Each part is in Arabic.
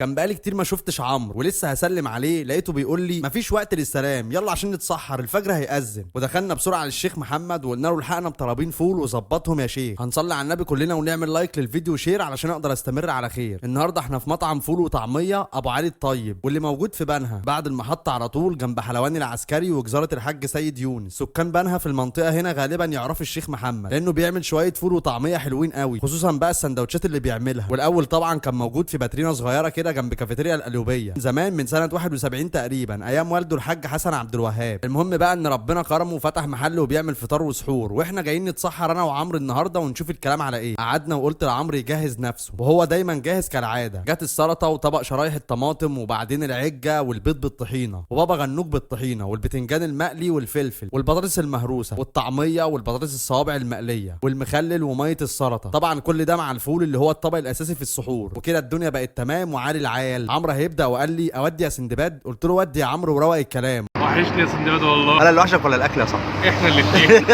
كان بقالي كتير ما شفتش عمرو ولسه هسلم عليه، لقيته بيقول لي مفيش وقت للسلام، يلا عشان نتسحر الفجر هيأذن. ودخلنا بسرعه للشيخ محمد وقلنا له الحقنا بطلبين فول وظبطهم يا شيخ، هنصلي على النبي كلنا ونعمل لايك للفيديو وشير علشان اقدر استمر على خير. النهارده احنا في مطعم فول وطعميه ابو علي الطيب، واللي موجود في بنها بعد المحطه على طول جنب حلواني العسكري وجزاره الحاج سيد يونس. سكان بنها في المنطقه هنا غالبا يعرفوا الشيخ محمد لانه بيعمل شويه فول وطعميه حلوين قوي، خصوصا بقى السندوتشات اللي بيعملها. والاول طبعا كان موجود في باترينا صغيره كده جنب كافيتيريا القليوبيه زمان من سنه 71 تقريبا ايام والده الحاج حسن عبد الوهاب. المهم بقى ان ربنا كرمه وفتح محل وبيعمل فطار وسحور، واحنا جايين نتسحر انا وعمرو النهارده ونشوف الكلام على ايه. قعدنا وقلت لعمرو يجهز نفسه وهو دايما جاهز كالعاده. جت السلطه وطبق شرايح الطماطم وبعدين العجه والبيض بالطحينه وبابا غنوج بالطحينه والبتنجان المقلي والفلفل والبطاطس المهروسه والطعميه والبطاطس الصوابع المقليه والمخلل وميه السلطه. طبعا كل ده مع الفول اللي هو الطبق الاساسي في السحور. وكده الدنيا بقت تمام وعالي العال. عمرو هيبدا وقال لي اودي يا سندباد، قلت له ودي يا عمرو وروق الكلام. وحشني يا سندباد والله. انا اللي وحشك ولا الاكل يا صاحبي؟ احنا الاثنين.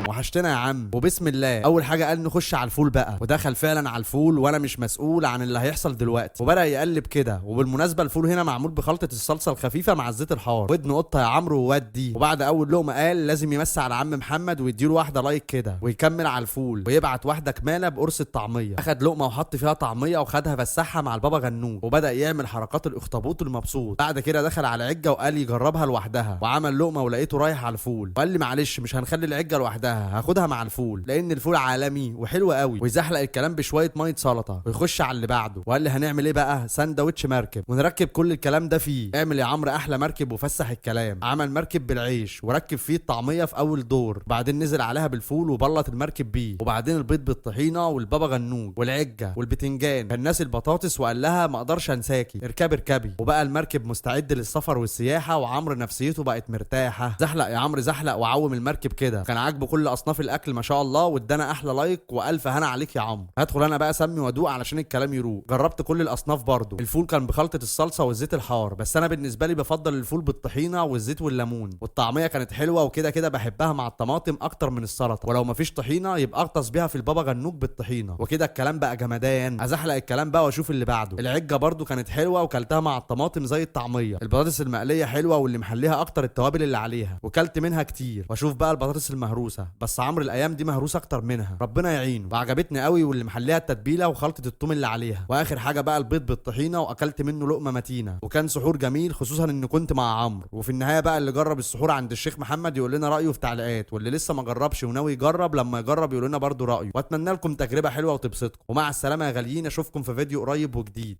وحشتنا يا عم. وبسم الله اول حاجه قال نخش على الفول بقى، ودخل فعلا على الفول وانا مش مسؤول عن اللي هيحصل دلوقتي. وبدا يقلب كده. وبالمناسبه الفول هنا معمول بخلطه الصلصه الخفيفه مع الزيت الحار. ودن قطه يا عمرو وودي. وبعد اول لقمه قال لازم يمسي على عم محمد ويديله واحده لايك كده ويكمل على الفول ويبعت واحده كماله بقرص الطعميه. اخد لقمه وحط فيها طعميه وخدها فسحها مع البابا غنوج وبدا يعمل حركات الاخطبوط المبسوط. بعد كده دخل على عجه وقال يجربها لوحدها وعمل لقمه ولقيته رايح على الفول وقال لي معلش مش هنخلي العجه لوحدها، هاخدها مع الفول لان الفول عالمي وحلو قوي. ويزحلق الكلام بشويه ميه سلطه ويخش على اللي بعده. وقال لي هنعمل ايه بقى؟ ساندوتش مركب ونركب كل الكلام ده فيه. اعمل يا عمرو احلى مركب وفسح الكلام. عمل مركب بالعيش وركب فيه الطعميه في اول دور، بعدين نزل عليها بالفول وبلط المركب بيه، وبعدين البيض بالطحينه والبابا غنوج والعجه والبتنجان. كان ناسي البطاطس وقال لها ما اقدرش انساكي، اركبي. وبقى المركب مستعد للسفر والسياحه وعمرو نفسيته بقت مرتاحه. زحلق يا عمرو زحلق وعوم المركب كده. كان عاجبه كل اصناف الاكل ما شاء الله، وادانا احلى لايك والف هنا عليك يا عمرو. هدخل انا بقى اسمي وادوق علشان الكلام يروق. جربت كل الاصناف برضو. الفول كان بخلطه الصلصه والزيت الحار، بس انا بالنسبه لي بفضل الفول بالطحينه والزيت والليمون. والطعميه كانت حلوه وكده كده بحبها مع الطماطم اكتر من السلطه، ولو مفيش طحينه يبقى اغطس بيها في البابا غنوج بالطحينه. وكده الكلام بقى جمدان. ازحلق الكلام بقى واشوف اللي بعده. العجه برضو كانت حلوه وكلتها مع الطماطم زي الطعميه. البطاطس المقليه حلوه واللي محليها اكتر التوابل اللي عليها وكلت منها كتير. واشوف بقى البطاطس المهروسه، بس عمرو الايام دي مهروس اكتر منها ربنا يعينه. وعجبتني قوي واللي محليها التتبيله وخلطه الثوم اللي عليها. واخر حاجه بقى البيض بالطحينه واكلت منه لقمه متينه. وكان سحور جميل خصوصا ان كنت مع عمرو. وفي النهايه بقى اللي جرب السحور عند الشيخ محمد يقول لنا رايه في تعليقات، واللي لسه ما جربش وناوي يجرب لما يجرب يقول لنا برده رايه. واتمنى لكم تجربه حلوه وتبسطكم. ومع السلامه يا غاليين، اشوفكم في فيديو قريب وجديد.